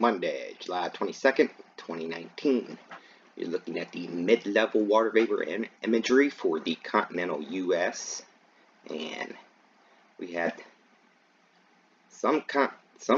Monday, July 22nd, 2019. You're looking at the mid-level water vapor imagery for the continental U.S. And we had some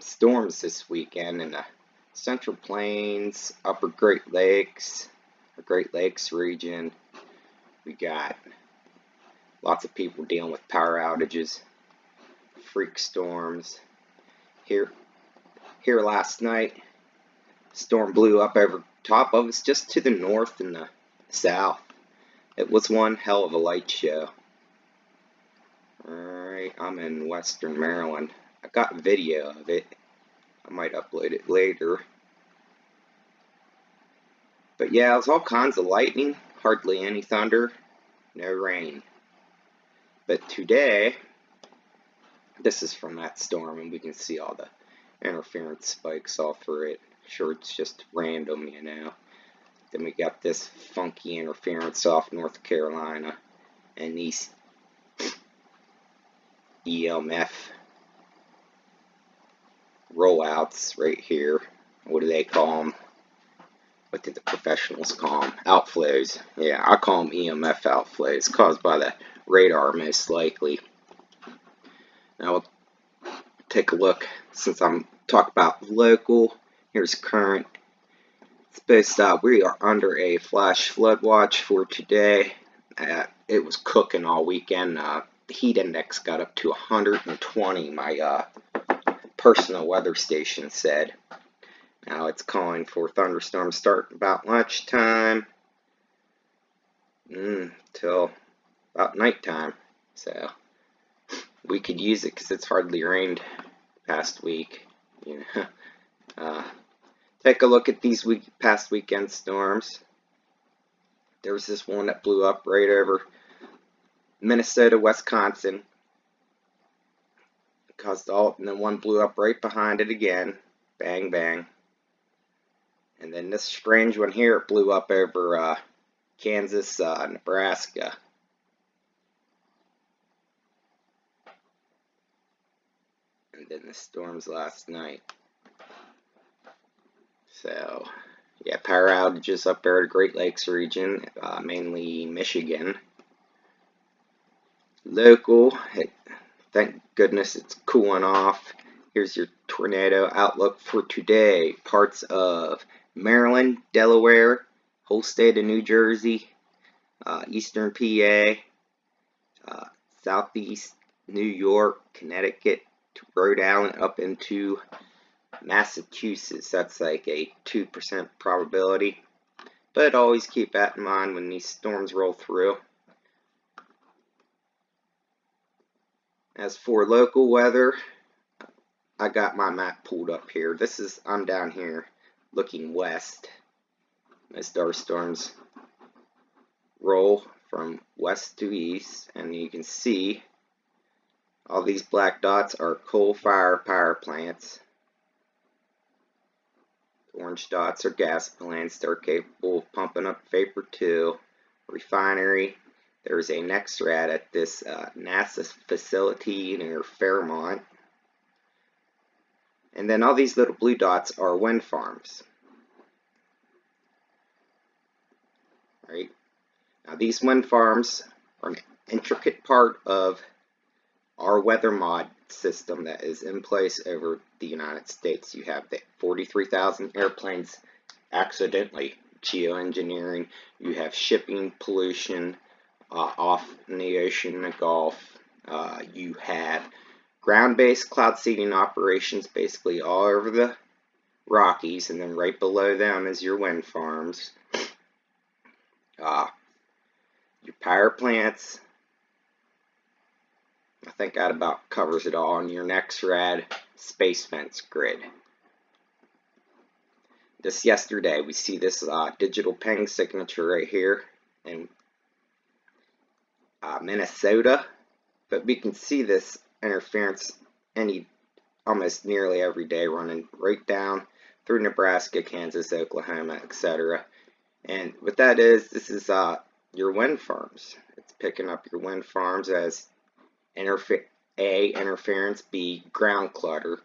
storms this weekend in the Central Plains, Upper Great Lakes, the Great Lakes region. We got lots of people dealing with power outages, freak storms. Here last night, storm blew up over top of us just to the north and the south. It was one hell of a light show. Alright, I'm in Western Maryland. I got video of it. I might upload it later. But yeah, it was all kinds of lightning, hardly any thunder, no rain. But today, this is from that storm, and we can see all the interference spikes all through it. Sure, it's just random, you know. Then we got this funky interference off North Carolina, and these EMF rollouts right here. What do they call them? What did the professionals call them? Outflows. Yeah, I call them EMF outflows, caused by the radar most likely. Now we'll take a look, since I'm talking about local. Here's current. We are under a flash flood watch for today. It was cooking all weekend. The heat index got up to 120, my personal weather station said. Now it's calling for thunderstorms start about lunchtime till about nighttime. So we could use it because it's hardly rained past week. You know. Take a look at these past weekend storms. There was this one that blew up right over Minnesota, Wisconsin. Caused and then one blew up right behind it again. Bang, bang. And then this strange one here, it blew up over Kansas, Nebraska. And then the storms last night. So, yeah, power outages up there at the Great Lakes region, mainly Michigan. Local, thank goodness it's cooling off. Here's your tornado outlook for today. Parts of Maryland, Delaware, whole state of New Jersey, eastern PA, southeast New York, Connecticut, to Rhode Island, up into Massachusetts. That's like a 2% probability. But always keep that in mind when these storms roll through. As for local weather, I got my map pulled up here. I'm down here looking west. Most our storms roll from west to east, and you can see all these black dots are coal-fired power plants. Orange dots are gas plants. They're capable of pumping up vapor too. Refinery. There's a NEXRAD at this NASA facility near Fairmont. And then all these little blue dots are wind farms. Right? Now these wind farms are an intricate part of our weather mod system that is in place over the United States. You have the 43,000 airplanes accidentally geoengineering. You have shipping pollution off in the ocean and the Gulf. You have ground-based cloud seeding operations basically all over the Rockies, and then right below them is your wind farms. Your power plants. I think that about covers it all on your NEXRAD space fence grid. This yesterday, we see this digital ping signature right here in Minnesota, but we can see this interference almost nearly every day, running right down through Nebraska, Kansas, Oklahoma, etc. And what that is, this is your wind farms. It's picking up your wind farms as interference, B, ground clutter.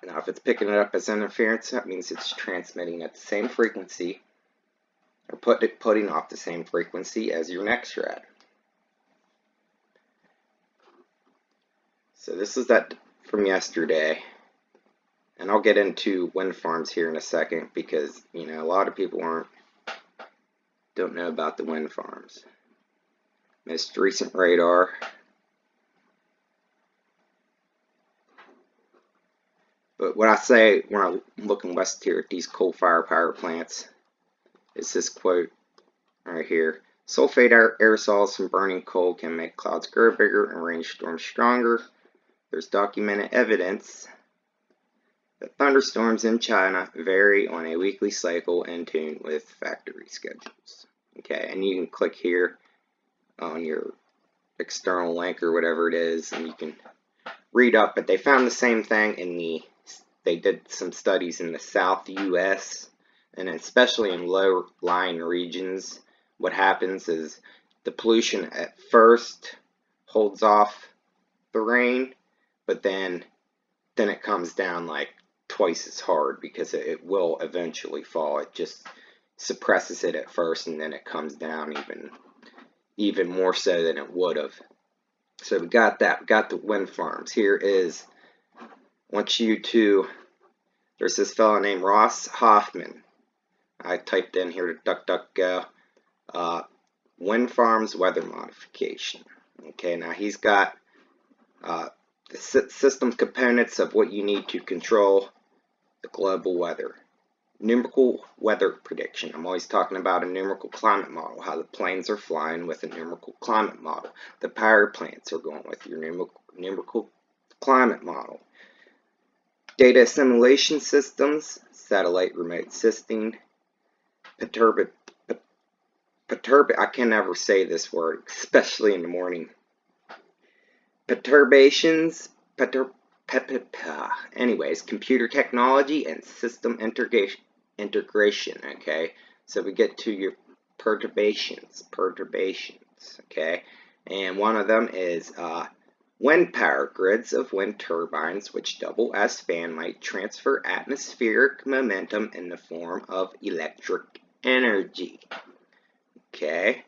Now, if it's picking it up as interference, that means it's transmitting at the same frequency, or putting off the same frequency as your next rad. So this is that from yesterday, and I'll get into wind farms here in a second because a lot of people don't know about the wind farms. Most recent radar. But what I say when I'm looking west here at these coal-fired power plants is this quote right here. Sulfate aerosols from burning coal can make clouds grow bigger and rainstorms stronger. There's documented evidence that thunderstorms in China vary on a weekly cycle in tune with factory schedules. Okay, and you can click here on your external link or whatever it is, and you can read up. But they found the same thing they did some studies in the South U.S. and especially in low-lying regions. What happens is the pollution at first holds off the rain, but then it comes down like twice as hard because it will eventually fall. It just suppresses it at first, and then it comes down even more so than it would have. So we got that. We got the wind farms. Here is, I want you to, there's this fellow named Ross Hoffman. I typed in here to DuckDuckGo, wind farms weather modification. Okay, now he's got the system components of what you need to control the global weather. Numerical weather prediction. I'm always talking about a numerical climate model, how the planes are flying with a numerical climate model. The power plants are going with your numerical climate model. Data assimilation systems, satellite remote sensing, I can never say this word, especially in the morning. Perturbations, anyways, computer technology and system integration, okay? So we get to your perturbations, okay? And one of them is wind power grids of wind turbines, which double as fan might transfer atmospheric momentum in the form of electric energy, okay?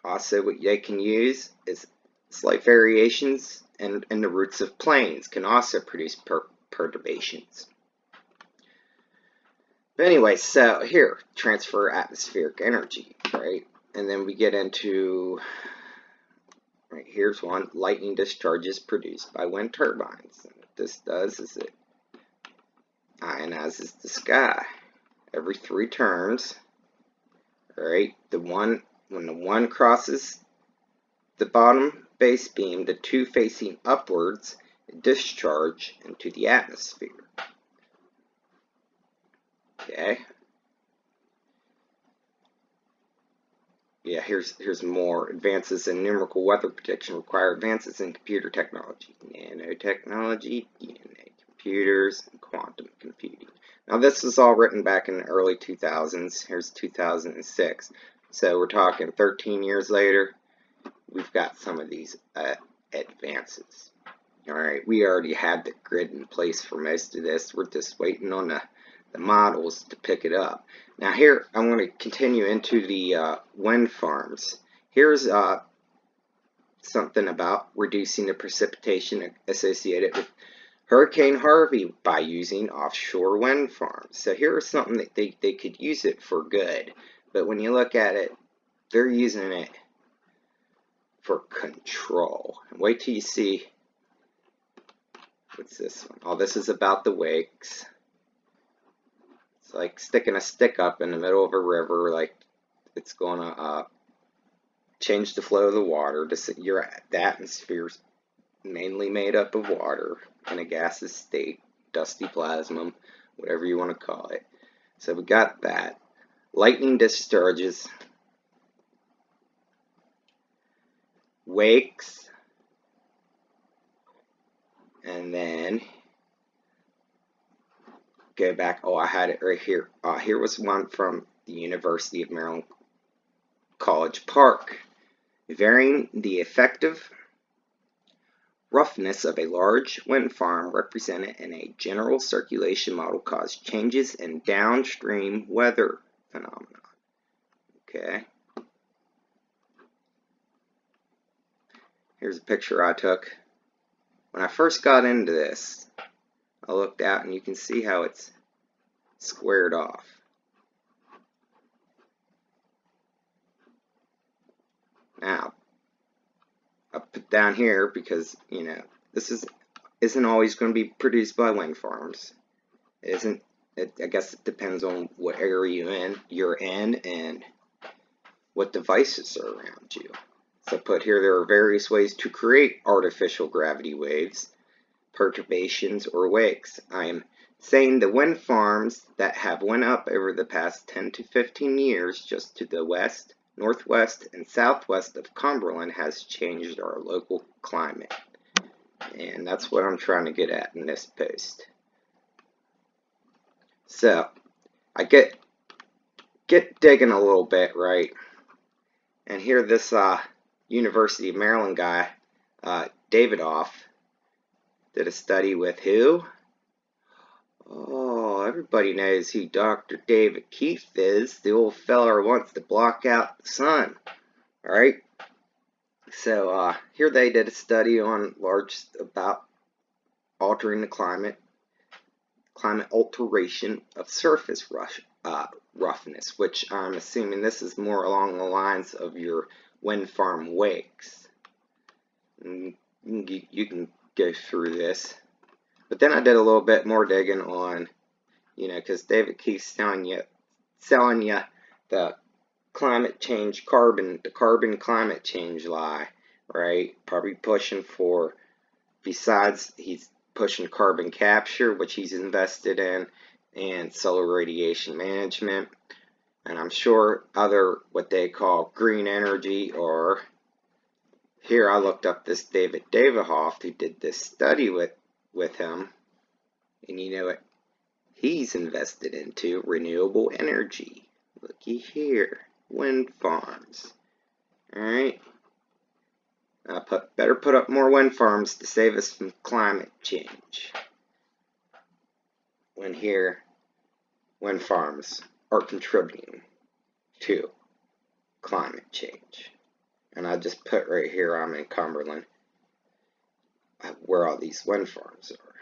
Also, what they can use is slight variations in the roots of planes can also produce perturbations. But anyway, so here, transfer atmospheric energy, right? And then we get into, right, here's one, lightning discharges produced by wind turbines. And what this does is it ionizes the sky every 3 turns, right? When the one crosses the bottom base beam, the 2 facing upwards discharge into the atmosphere. Okay. Yeah, here's more. Advances in numerical weather prediction require advances in computer technology, nanotechnology, DNA computers, and quantum computing. Now this was all written back in the early 2000s. Here's 2006. So we're talking 13 years later. We've got some of these advances. Alright, we already had the grid in place for most of this. We're just waiting on the models to pick it up. Now here, I'm going to continue into the wind farms. Here's something about reducing the precipitation associated with Hurricane Harvey by using offshore wind farms. So here's something that they could use it for good. But when you look at it, they're using it for control. And wait till you see, what's this one? Oh, this is about the wakes. It's like sticking a stick up in the middle of a river, like it's going to change the flow of the water. The atmosphere's mainly made up of water in a gaseous state, dusty plasma, whatever you want to call it. So we got that. Lightning discharges, wakes, and then go back. Oh, I had it right here. Here was one from the University of Maryland College Park. Varying the effective roughness of a large wind farm represented in a general circulation model caused changes in downstream weather phenomena. Okay. Here's a picture I took. When I first got into this, I looked out and you can see how it's squared off. Now, I put down here because, you know, this isn't always going to be produced by wind farms. It isn't. I guess it depends on what area you're in and what devices are around you. So I put here there are various ways to create artificial gravity waves, perturbations, or wakes. I am saying the wind farms that have went up over the past 10 to 15 years just to the west, northwest, and southwest of Cumberland has changed our local climate. And that's what I'm trying to get at in this post. So, I get digging a little bit, right? And here this University of Maryland guy, Davidoff, did a study with who? Oh, everybody knows who Dr. David Keith is. The old feller who wants to block out the sun. Alright? So, here they did a study on about altering the climate alteration of surface roughness, which I'm assuming this is more along the lines of your wind farm wakes. And you can go through this. But then I did a little bit more digging on, you know, because David Keith's selling you the climate change the carbon climate change lie, right? Probably pushing for, besides he's pushing carbon capture, which he's invested in, and solar radiation management, and I'm sure other what they call green energy, or here I looked up this David Davidoff who did this study with him, and you know what he's invested into? Renewable energy. Looky here, wind farms. Alright, better put up more wind farms to save us from climate change. When here, wind farms are contributing to climate change. And I just put right here, I'm in Cumberland, where all these wind farms are.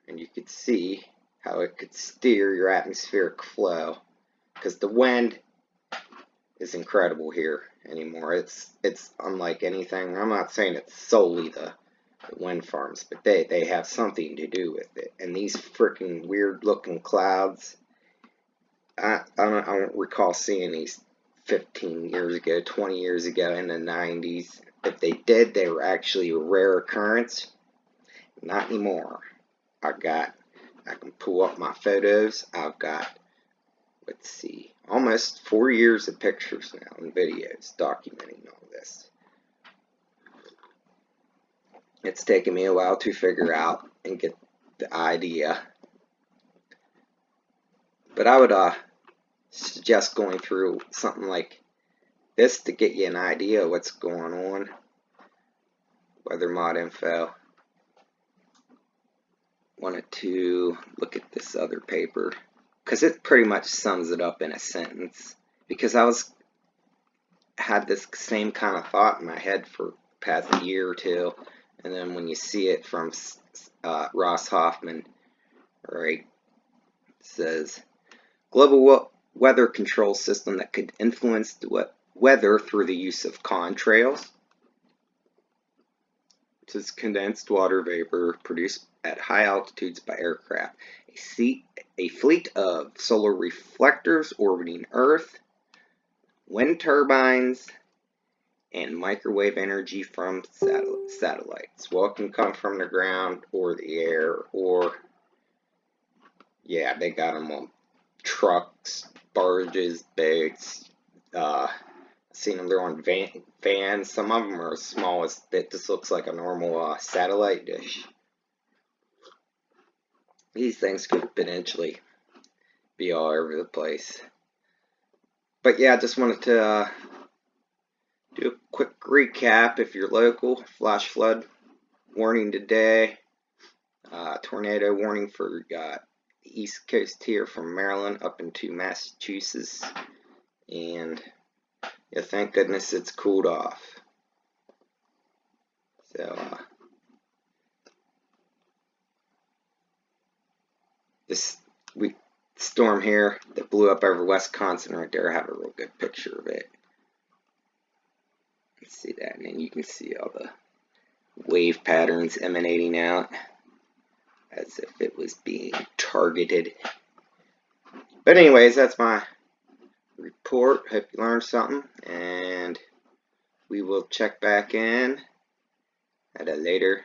And you could see how it could steer your atmospheric flow, because the wind is incredible here anymore. It's unlike anything. I'm not saying it's solely the wind farms, but they have something to do with it. And these freaking weird looking clouds, I don't recall seeing these 15 years ago, 20 years ago, in the 90s. If they did, they were actually a rare occurrence. Not anymore. I can pull up my photos. I've got, let's see, almost 4 years of pictures now and videos documenting all this. It's taken me a while to figure out and get the idea. But I would suggest going through something like this to get you an idea of what's going on. Weather mod info. Wanted to look at this other paper because it pretty much sums it up in a sentence, because I had this same kind of thought in my head for the past year or two, and then when you see it from Ross Hoffman, right, it says global weather control system that could influence the weather through the use of contrails, which is condensed water vapor produced at high altitudes by aircraft, a fleet of solar reflectors orbiting Earth, wind turbines, and microwave energy from satellites. Well, it can come from the ground or the air, or, yeah, they got them on trucks, barges, boats. I've seen them, they're on vans. Some of them are as small as that just looks like a normal satellite dish. These things could potentially be all over the place. But yeah, I just wanted to do a quick recap. If you're local, flash flood, warning today. Tornado warning for the East Coast here from Maryland up into Massachusetts. And yeah, thank goodness it's cooled off. So this storm here that blew up over Wisconsin right there, I have a real good picture of it. You can see that, and then you can see all the wave patterns emanating out as if it was being targeted. But anyways, that's my report. Hope you learned something, and we will check back in at a later